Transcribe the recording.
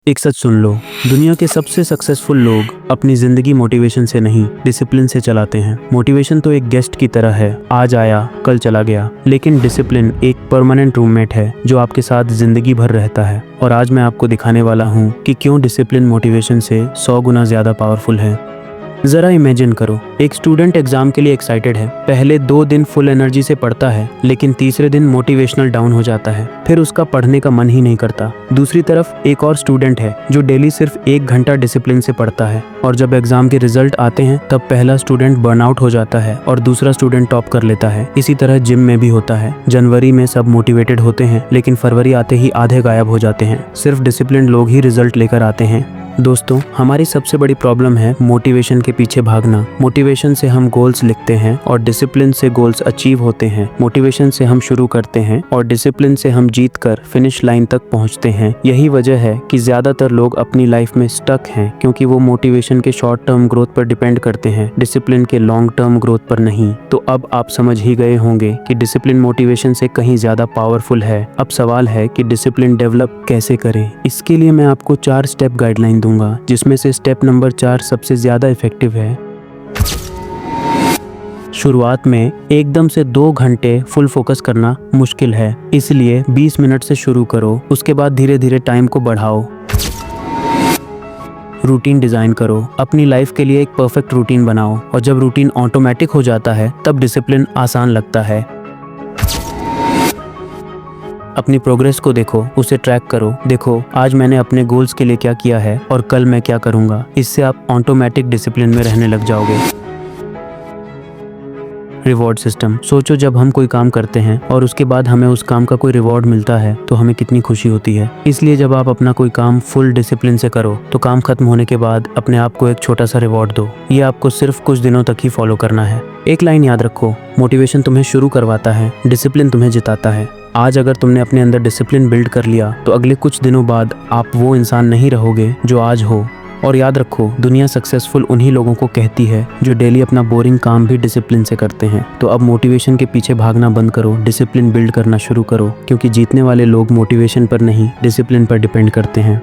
एक सच सुन लो, दुनिया के सबसे सक्सेसफुल लोग अपनी जिंदगी मोटिवेशन से नहीं डिसिप्लिन से चलाते हैं। मोटिवेशन तो एक गेस्ट की तरह है, आज आया कल चला गया, लेकिन डिसिप्लिन एक परमानेंट रूममेट है जो आपके साथ जिंदगी भर रहता है। और आज मैं आपको दिखाने वाला हूँ कि क्यों डिसिप्लिन मोटिवेशन से 100 गुना ज्यादा पावरफुल है। जरा इमेजिन करो, एक स्टूडेंट एग्जाम के लिए एक्साइटेड है। पहले 2 दिन फुल एनर्जी से पढ़ता है, लेकिन तीसरे दिन मोटिवेशनल डाउन हो जाता है, फिर उसका पढ़ने का मन ही नहीं करता। दूसरी तरफ एक और स्टूडेंट है जो डेली सिर्फ 1 घंटा डिसिप्लिन से पढ़ता है, और जब एग्जाम के रिजल्ट आते हैं तब पहला स्टूडेंट बर्नआउट हो जाता है और दूसरा स्टूडेंट टॉप कर लेता है। इसी तरह जिम में भी होता है। जनवरी में सब मोटिवेटेड होते हैं, लेकिन फरवरी आते ही आधे गायब हो जाते हैं। सिर्फ डिसिप्लिन लोग ही रिजल्ट लेकर आते हैं। दोस्तों, हमारी सबसे बड़ी प्रॉब्लम है मोटिवेशन के पीछे भागना। मोटिवेशन से हम गोल्स लिखते हैं और डिसिप्लिन से गोल्स अचीव होते हैं। मोटिवेशन से हम शुरू करते हैं और डिसिप्लिन से हम जीत कर फिनिश लाइन तक पहुंचते हैं। यही वजह है कि ज्यादातर लोग अपनी लाइफ में स्टक हैं, क्योंकि वो मोटिवेशन के शॉर्ट टर्म ग्रोथ पर डिपेंड करते हैं, डिसिप्लिन के लॉन्ग टर्म ग्रोथ पर नहीं। तो अब आप समझ ही गए होंगे कि डिसिप्लिन मोटिवेशन से कहीं ज्यादा पावरफुल है। अब सवाल है कि डिसिप्लिन डेवलप कैसे करें। इसके लिए मैं आपको 4 स्टेप गाइडलाइन दूंगा, जिसमें से स्टेप नंबर 4 सबसे ज्यादा इफेक्टिव है। शुरुआत में एकदम से 2 घंटे फुल फोकस करना मुश्किल है, इसलिए 20 मिनट से शुरू करो। उसके बाद धीरे धीरे टाइम को बढ़ाओ। रूटीन डिजाइन करो, अपनी लाइफ के लिए एक परफेक्ट रूटीन बनाओ, और जब रूटीन ऑटोमेटिक हो जाता है तब डिसिप्लिन आसान लगता है। अपनी प्रोग्रेस को देखो, उसे ट्रैक करो। देखो आज मैंने अपने गोल्स के लिए क्या किया है और कल मैं क्या करूंगा। इससे आप ऑटोमेटिक डिसिप्लिन में रहने लग जाओगे। रिवॉर्ड सिस्टम सोचो, जब हम कोई काम करते हैं और उसके बाद हमें उस काम का कोई रिवॉर्ड मिलता है तो हमें कितनी खुशी होती है। इसलिए जब आप अपना कोई काम फुल डिसिप्लिन से करो तो काम खत्म होने के बाद अपने आप को एक छोटा सा रिवॉर्ड दो। ये आपको सिर्फ कुछ दिनों तक ही फॉलो करना है। एक लाइन याद रखो, मोटिवेशन तुम्हें शुरू करवाता है, डिसिप्लिन तुम्हें जिताता है। आज अगर तुमने अपने अंदर डिसिप्लिन बिल्ड कर लिया तो अगले कुछ दिनों बाद आप वो इंसान नहीं रहोगे जो आज हो। और याद रखो, दुनिया सक्सेसफुल उन्हीं लोगों को कहती है जो डेली अपना बोरिंग काम भी डिसिप्लिन से करते हैं। तो अब मोटिवेशन के पीछे भागना बंद करो, डिसिप्लिन बिल्ड करना शुरू करो, क्योंकि जीतने वाले लोग मोटिवेशन पर नहीं डिसिप्लिन पर डिपेंड करते हैं।